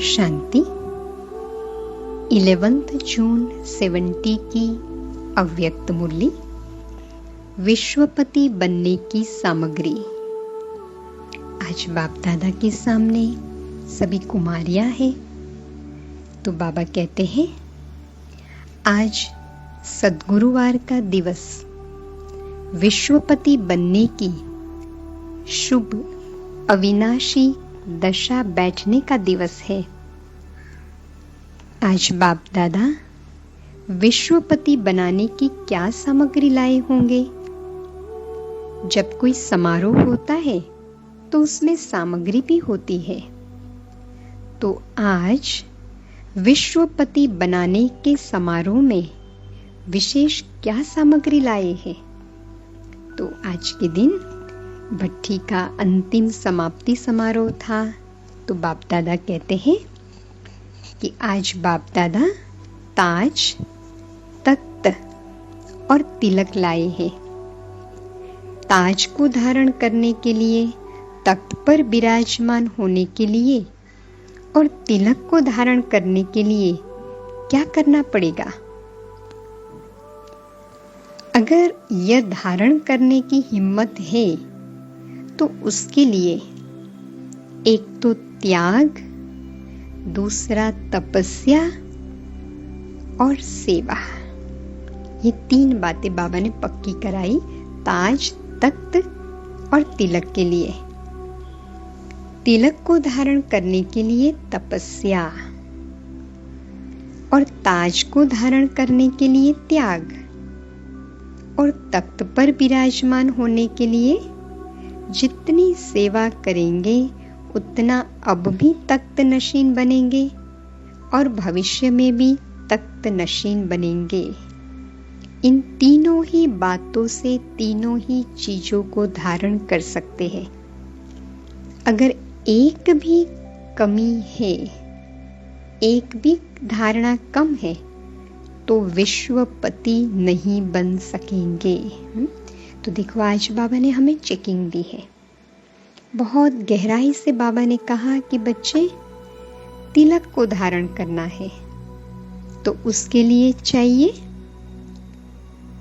शांति। 11 जून 70 की अव्यक्त मुरली। विश्वपति बनने की सामग्री। आज बाप दादा के सामने सभी कुमारियां हैं, तो बाबा कहते हैं आज सद्गुरुवार का दिवस विश्वपति बनने की शुभ अविनाशी दशा बैठने का दिवस है। आज बाप दादा विश्वपति बनाने की क्या सामग्री लाए होंगे। जब कोई समारोह होता है तो उसमें सामग्री भी होती है, तो आज विश्वपति बनाने के समारोह में विशेष क्या सामग्री लाए हैं। तो आज के दिन भट्ठी का अंतिम समाप्ति समारोह था, तो बाप दादा कहते हैं कि आज बाप दादा ताज, तख्त और तिलक लाए हैं। ताज को धारण करने के लिए, तख्त पर विराजमान होने के लिए और तिलक को धारण करने के लिए क्या करना पड़ेगा। अगर यह धारण करने की हिम्मत है तो उसके लिए एक तो त्याग, दूसरा तपस्या और सेवा, ये 3 बातें बाबा ने पक्की कराई ताज, तख्त और तिलक के लिए। तिलक को धारण करने के लिए तपस्या और ताज को धारण करने के लिए त्याग और तख्त पर विराजमान होने के लिए जितनी सेवा करेंगे उतना अब भी तख्त नशीन बनेंगे और भविष्य में भी तख्त नशीन बनेंगे। इन तीनों ही बातों से तीनों ही चीजों को धारण कर सकते हैं। अगर एक भी कमी है, एक भी धारणा कम है, तो विश्वपति नहीं बन सकेंगे। तो देखो आज बाबा ने हमें चेकिंग दी है। बहुत गहराई से बाबा ने कहा कि बच्चे तिलक को धारण करना है, तो उसके लिए चाहिए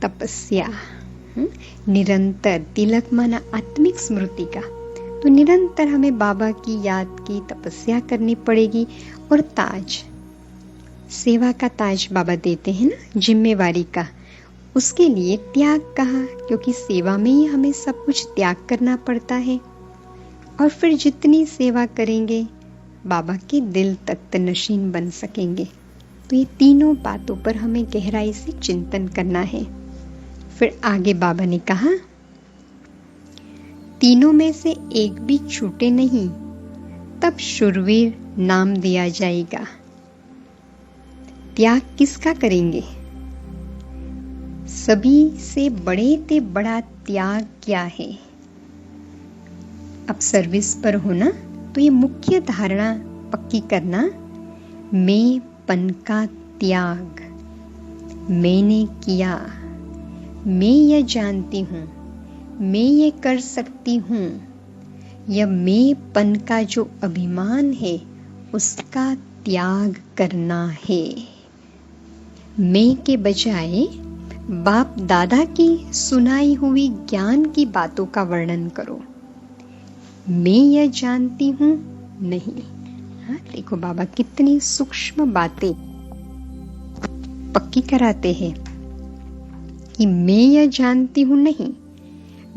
तपस्या। निरंतर, तिलक माना आत्मिक स्मृति का, तो निरंतर हमें बाबा की याद की तपस्या करनी पड़ेगी। और ताज, सेवा का ताज बाबा देते हैं ना, जिम्मेवारी का, उसके लिए त्याग कहा, क्योंकि सेवा में ही हमें सब कुछ त्याग करना पड़ता है। और फिर जितनी सेवा करेंगे बाबा के दिल तख्त नशीन बन सकेंगे। तो ये तीनों बातों पर हमें गहराई से चिंतन करना है। फिर आगे बाबा ने कहा तीनों में से एक भी छूटे नहीं, तब शूरवीर नाम दिया जाएगा। त्याग किसका करेंगे। सभी से बड़े ते बड़ा त्याग क्या है। अब सर्विस पर होना, तो ये मुख्य धारणा पक्की करना, मैं पन का त्याग। मैंने किया, मैं ये जानती हूँ, मैं ये कर सकती हूँ। यह मैं पन का जो अभिमान है उसका त्याग करना है। मैं के बजाय बाप दादा की सुनाई हुई ज्ञान की बातों का वर्णन करो। मैं यह जानती हूँ नहीं। देखो बाबा कितनी सूक्ष्म बातें पक्की कराते हैं कि मैं यह जानती हूँ नहीं,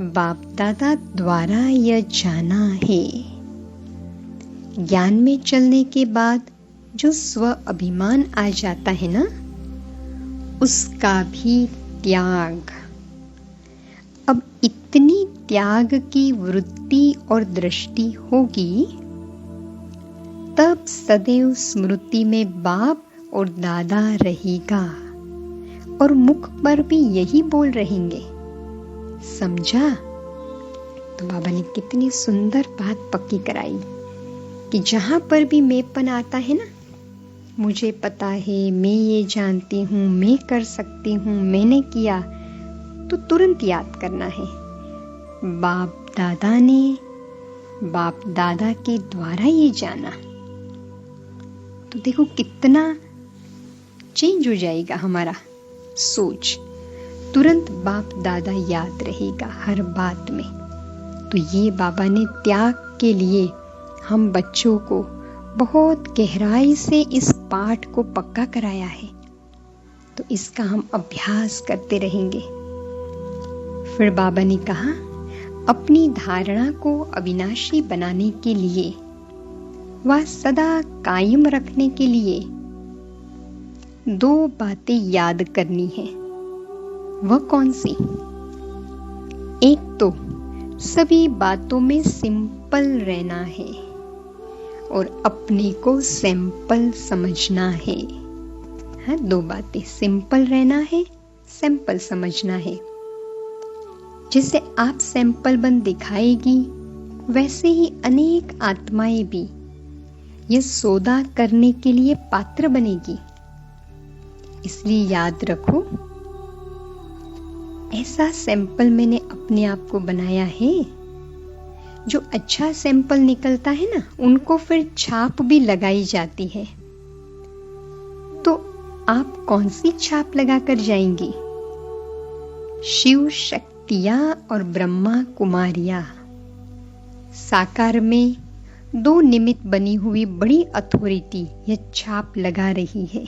बाप दादा द्वारा यह जाना है। ज्ञान में चलने के बाद जो स्व अभिमान आ जाता है ना, उसका भी त्याग। अब इतनी त्याग की वृत्ति और दृष्टि होगी, तब सदैव स्मृति में बाप और दादा रहेगा और मुख पर भी यही बोल रहेंगे। समझा। तो बाबा ने कितनी सुंदर बात पक्की कराई कि जहां पर भी मैंपन आता है ना, मुझे पता है, मैं ये जानती हूँ, मैं कर सकती हूँ, मैंने किया, तो तुरंत याद करना है बाप दादा ने बाप दादा के द्वारा ये जाना। तो देखो कितना चेंज हो जाएगा हमारा सोच। तुरंत बाप दादा याद रहेगा हर बात में। तो ये बाबा ने त्याग के लिए हम बच्चों को बहुत गहराई से इस पाठ को पक्का कराया है। तो इसका हम अभ्यास करते रहेंगे। फिर बाबा ने कहा, अपनी धारणा को अविनाशी बनाने के लिए व सदा कायम रखने के लिए 2 बातें याद करनी है। वह कौन सी? एक तो सभी बातों में सिंपल रहना है और अपने को सैंपल समझना है। हाँ, 2 बातें, सिंपल रहना है, सैंपल समझना है। जैसे आप सैंपल बन दिखाएगी, वैसे ही अनेक आत्माएं भी यह सौदा करने के लिए पात्र बनेगी। इसलिए याद रखो, ऐसा सैंपल मैंने अपने आप को बनाया है। जो अच्छा सैंपल निकलता है ना, उनको फिर छाप भी लगाई जाती है। तो आप कौन सी छाप लगाकर जाएंगी? शिव शक्तियां और ब्रह्मा कुमारियां साकार में 2 निमित्त बनी हुई बड़ी अथॉरिटी यह छाप लगा रही है।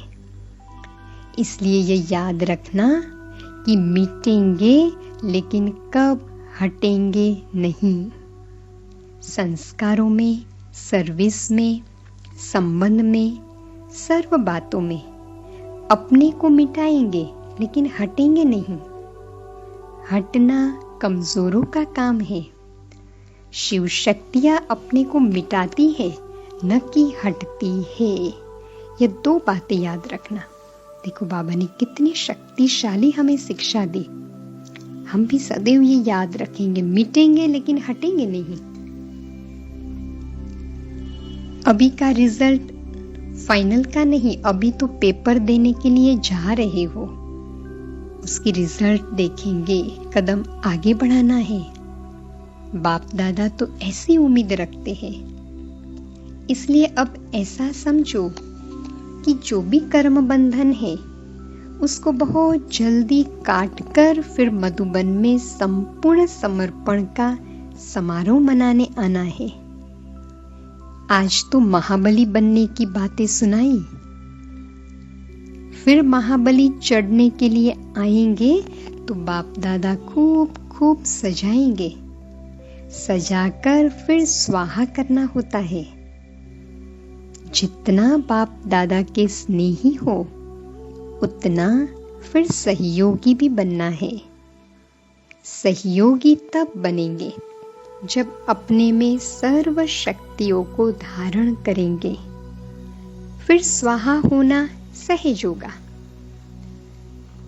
इसलिए ये याद रखना कि मिटेंगे, लेकिन कब हटेंगे नहीं। संस्कारों में, सर्विस में, संबंध में, सर्व बातों में अपने को मिटाएंगे, लेकिन हटेंगे नहीं। हटना कमजोरों का काम है। शिव शक्तियां अपने को मिटाती है, न कि हटती है। ये 2 बातें याद रखना। देखो बाबा ने कितनी शक्तिशाली हमें शिक्षा दी। हम भी सदैव ये याद रखेंगे, मिटेंगे लेकिन हटेंगे नहीं। अभी का रिजल्ट फाइनल का नहीं, अभी तो पेपर देने के लिए जा रहे हो, उसकी रिजल्ट देखेंगे, कदम आगे बढ़ाना है। बाप दादा तो ऐसी उम्मीद रखते हैं। इसलिए अब ऐसा समझो कि जो भी कर्म बंधन है उसको बहुत जल्दी काटकर फिर मधुबन में संपूर्ण समर्पण का समारोह मनाने आना है। आज तो महाबली बनने की बातें सुनाई, फिर महाबली चढ़ने के लिए आएंगे तो बाप दादा खूब खूब सजाएंगे। सजाकर फिर स्वाहा करना होता है। जितना बाप दादा के स्नेही हो, उतना फिर सहयोगी भी बनना है। सहयोगी तब बनेंगे जब अपने में सर्व शक्तियों को धारण करेंगे। फिर स्वाहा होना सहज होगा।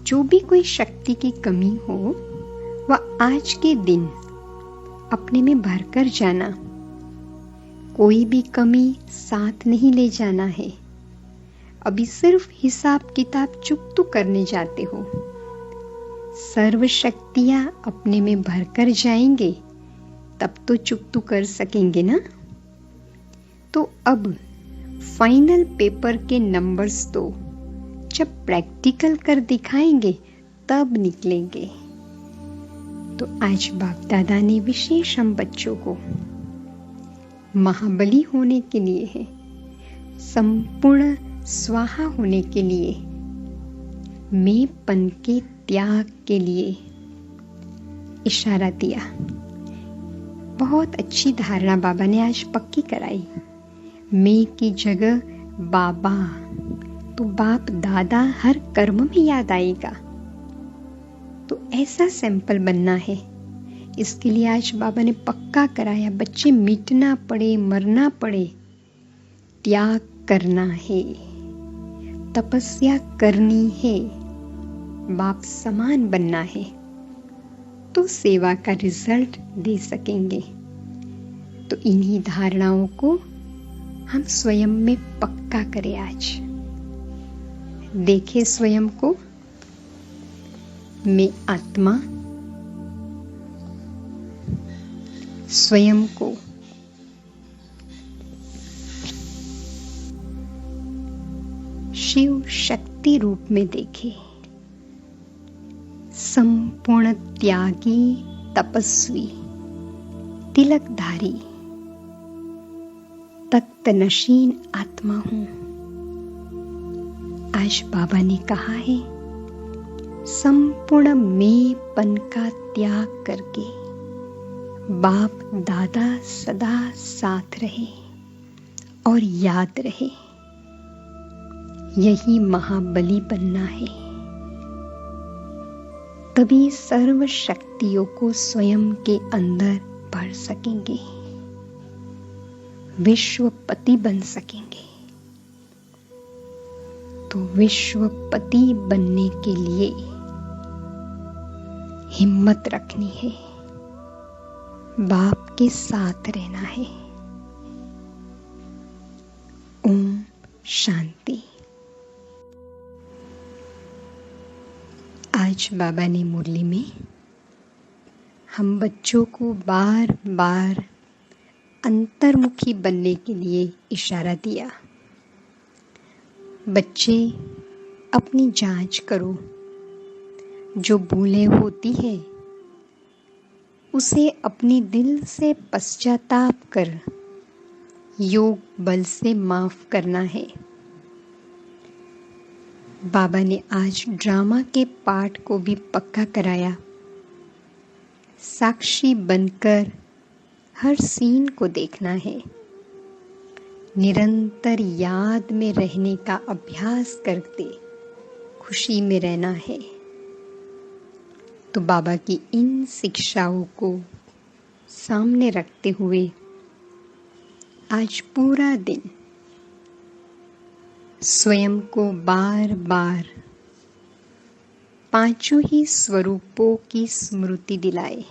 जो भी कोई शक्ति की कमी हो, वह आज के दिन अपने में भरकर जाना। कोई भी कमी साथ नहीं ले जाना है। अभी सिर्फ हिसाब किताब चुकतू करने जाते हो। सर्व शक्तियां अपने में भरकर जाएंगे, तब तो चुकतू कर सकेंगे ना। तो अब फाइनल पेपर के नंबर्स तो जब प्रैक्टिकल कर दिखाएंगे तब निकलेंगे। तो आज बाप दादा ने विशेष हम बच्चों को महाबली होने के लिए है, संपूर्ण स्वाहा होने के लिए, मैंपन के त्याग के लिए इशारा दिया। बहुत अच्छी धारणा बाबा ने आज पक्की कराई। मैं की जगह बाबा, तो बाप दादा हर कर्म में याद आएगा। तो ऐसा सैंपल बनना है। इसके लिए आज बाबा ने पक्का कराया, बच्चे मिटना पड़े, मरना पड़े, त्याग करना है, तपस्या करनी है, बाप समान बनना है, तो सेवा का रिजल्ट दे सकेंगे। तो इन्हीं धारणाओं को हम स्वयं में पक्का करें। आज देखें स्वयं को, मैं आत्मा, स्वयं को रूप में देखे, संपूर्ण त्यागी, तपस्वी, तिलकधारी, तख्तनशीन आत्मा हूं। आज बाबा ने कहा है, संपूर्ण मेंपन का त्याग करके बाप दादा सदा साथ रहे और याद रहे। यही महाबली बनना है। तभी सर्व शक्तियों को स्वयं के अंदर भर सकेंगे, विश्वपति बन सकेंगे। तो विश्वपति बनने के लिए हिम्मत रखनी है, बाप के साथ रहना है। ओम शांति। आज बाबा ने मुरली में हम बच्चों को बार बार अंतर्मुखी बनने के लिए इशारा दिया। बच्चे, अपनी जांच करो। जो भूलें होती है उसे अपनी दिल से पश्चाताप कर योग बल से माफ करना है। बाबा ने आज ड्रामा के पाठ को भी पक्का कराया। साक्षी बनकर हर सीन को देखना है। निरंतर याद में रहने का अभ्यास करते खुशी में रहना है। तो बाबा की इन शिक्षाओं को सामने रखते हुए आज पूरा दिन स्वयं को बार बार पांचों ही स्वरूपों की स्मृति दिलाए।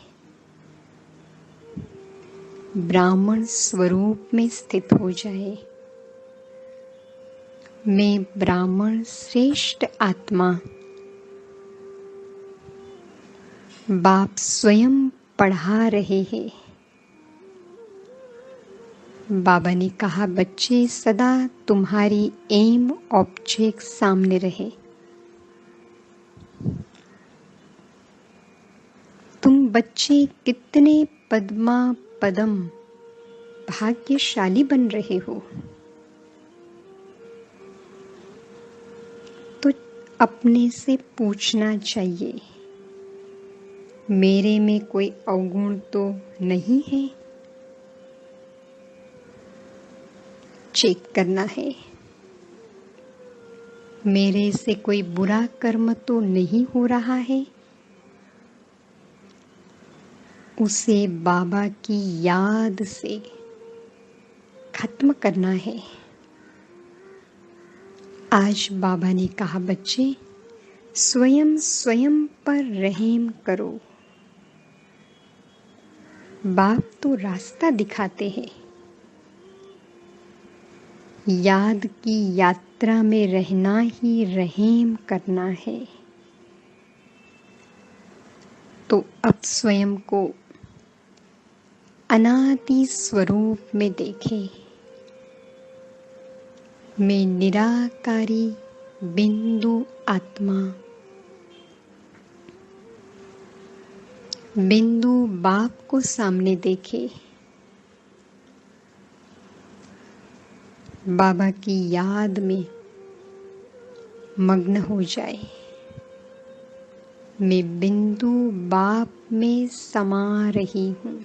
ब्राह्मण स्वरूप में स्थित हो जाए। मैं ब्राह्मण श्रेष्ठ आत्मा, बाप स्वयं पढ़ा रहे हैं। बाबा ने कहा, बच्चे सदा तुम्हारी एम ऑब्जेक्ट सामने रहे। तुम बच्चे कितने पद्मा पदम भाग्यशाली बन रहे हो। तो अपने से पूछना चाहिए, मेरे में कोई अवगुण तो नहीं है? चेक करना है। मेरे से कोई बुरा कर्म तो नहीं हो रहा है? उसे बाबा की याद से खत्म करना है। आज बाबा ने कहा, बच्चे स्वयं स्वयं पर रहम करो। बाप तो रास्ता दिखाते हैं। याद की यात्रा में रहना ही रहम करना है। तो अब स्वयं को अनादि स्वरूप में देखें। मैं निराकारी बिंदु आत्मा, बिंदु बाप को सामने देखे। बाबा की याद में मग्न हो जाए। मैं बिंदु बाप में समा रही हूँ।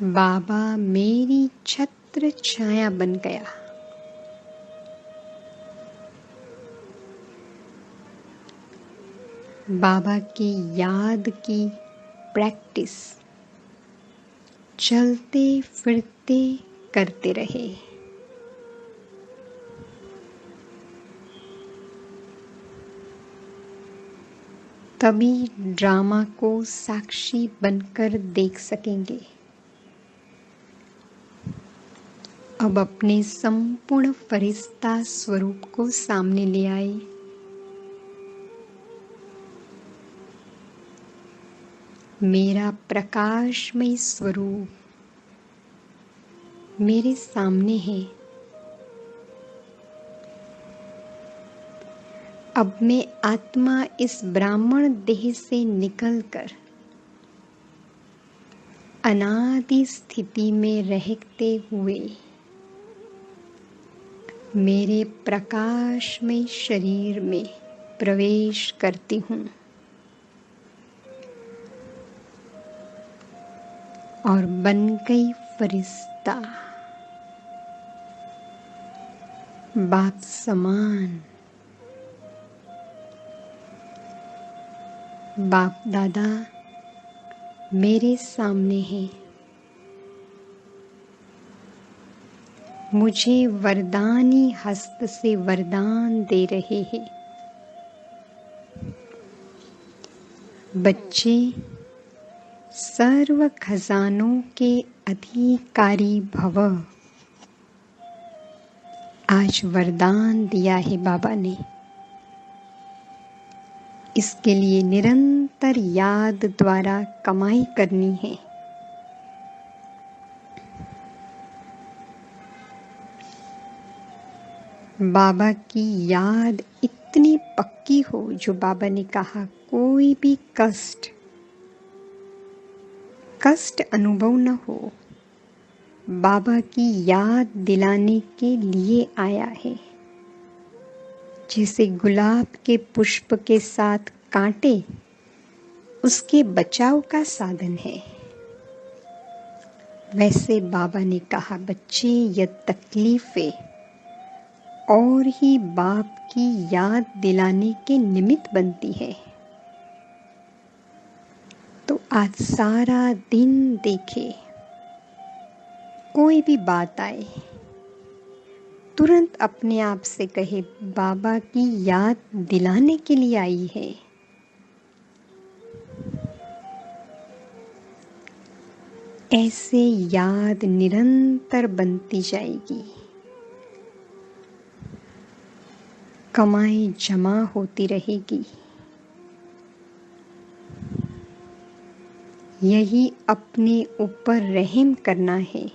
बाबा मेरी छत्र छाया बन गया। बाबा की याद की प्रैक्टिस चलते फिरते करते रहे। तभी ड्रामा को साक्षी बनकर देख सकेंगे। अब अपने संपूर्ण फरिश्ता स्वरूप को सामने ले आए। मेरा प्रकाशमय स्वरूप मेरे सामने है। अब मैं आत्मा इस ब्राह्मण देह से निकलकर अनादि स्थिति में रहते हुए मेरे प्रकाशमय शरीर में प्रवेश करती हूँ और बन गई फरिश्ता, बाप समान। बाप दादा मेरे सामने है। मुझे वरदानी हस्त से वरदान दे रहे हैं। बच्चे सर्व खजानों के अधिकारी भव। आज वरदान दिया है बाबा ने। इसके लिए निरंतर याद द्वारा कमाई करनी है। बाबा की याद इतनी पक्की हो, जो बाबा ने कहा कोई भी कष्ट अनुभव न हो, बाबा की याद दिलाने के लिए आया है। जैसे गुलाब के पुष्प के साथ कांटे उसके बचाव का साधन है, वैसे बाबा ने कहा बच्चे यह तकलीफें और ही बाप की याद दिलाने के निमित्त बनती है। तो आज सारा दिन देखे, कोई भी बात आए तुरंत अपने आप से कहे बाबा की याद दिलाने के लिए आई है। ऐसे याद निरंतर बनती जाएगी, कमाई जमा होती रहेगी। यही अपने ऊपर रहम करना है।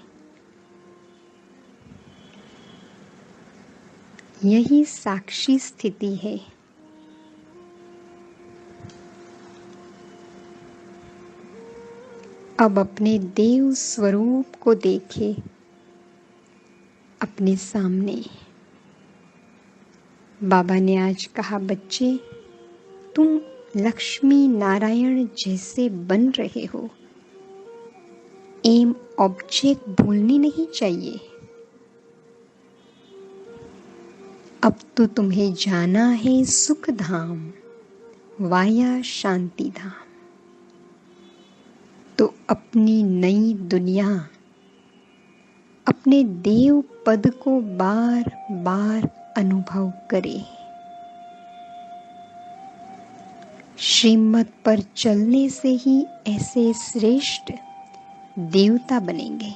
यही साक्षी स्थिति है। अब अपने देव स्वरूप को देखे अपने सामने। बाबा ने आज कहा बच्चे तुम लक्ष्मी नारायण जैसे बन रहे हो। एम ऑब्जेक्ट भूलनी नहीं चाहिए। अब तो तुम्हें जाना है सुख धाम वाया शांति धाम। तो अपनी नई दुनिया, अपने देव पद को बार बार अनुभव करे। श्रीमत पर चलने से ही ऐसे श्रेष्ठ देवता बनेंगे।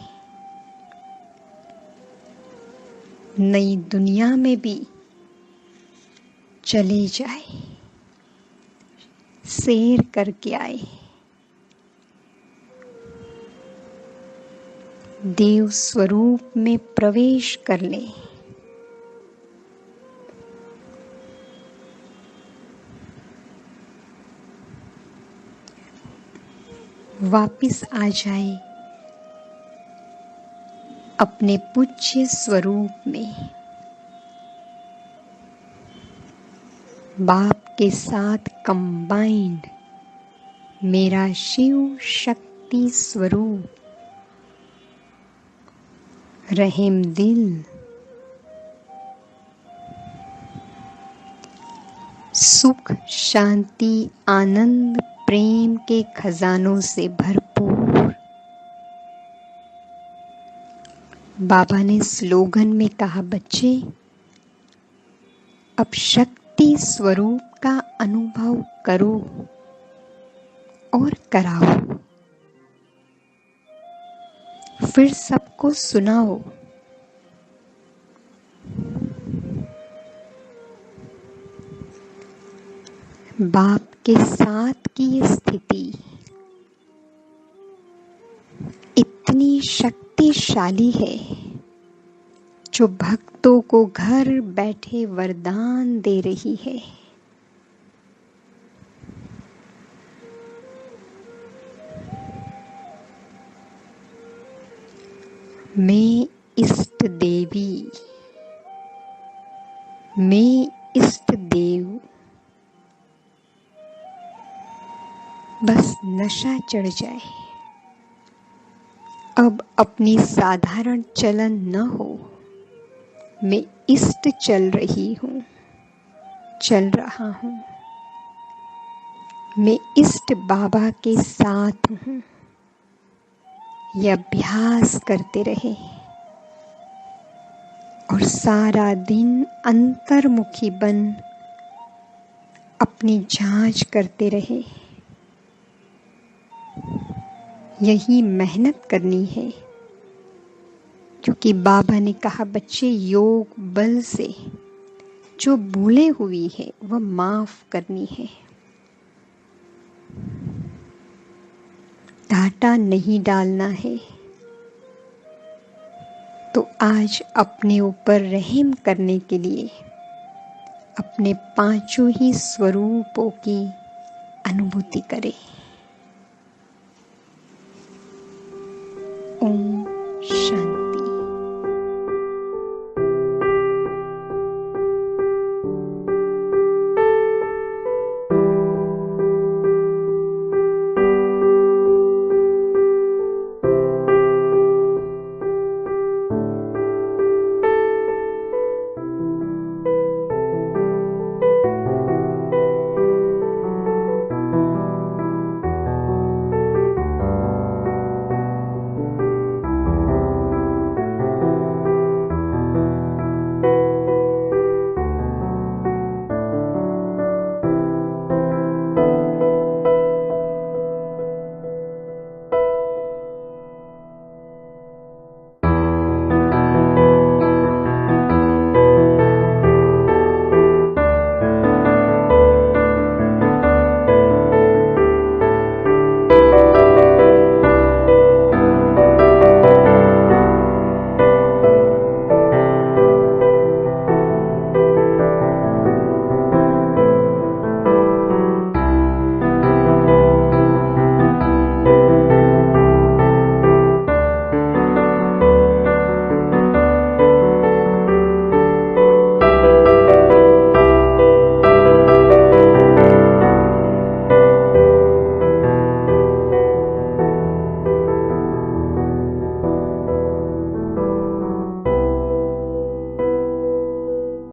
नई दुनिया में भी चले जाए, सैर करके आए, देव स्वरूप में प्रवेश कर ले। वापिस आ जाए अपने पूज्य स्वरूप में, बाप के साथ कंबाइंड मेरा शिव शक्ति स्वरूप, रहम दिल, सुख शांति आनंद प्रेम के खजानों से भरपूर। बाबा ने स्लोगन में कहा बच्चे अब शक्ति स्वरूप का अनुभव करो और कराओ, फिर सबको सुनाओ। बाप के साथ की स्थिति इतनी शक्ति शक्तिशाली है, जो भक्तों को घर बैठे वरदान दे रही है। मैं इष्ट देवी, मैं इष्ट देव। बस नशा चढ़ जाए, अब अपनी साधारण चलन न हो। मैं इष्ट चल रही हूँ, चल रहा हूँ। मैं इष्ट बाबा के साथ हूँ। यह अभ्यास करते रहे और सारा दिन अंतर्मुखी बन अपनी जांच करते रहे। यही मेहनत करनी है, क्योंकि बाबा ने कहा बच्चे योग बल से जो भूले हुई है वह माफ करनी है। डांटा नहीं डालना है। तो आज अपने ऊपर रहम करने के लिए अपने पांचों ही स्वरूपों की अनुभूति करें।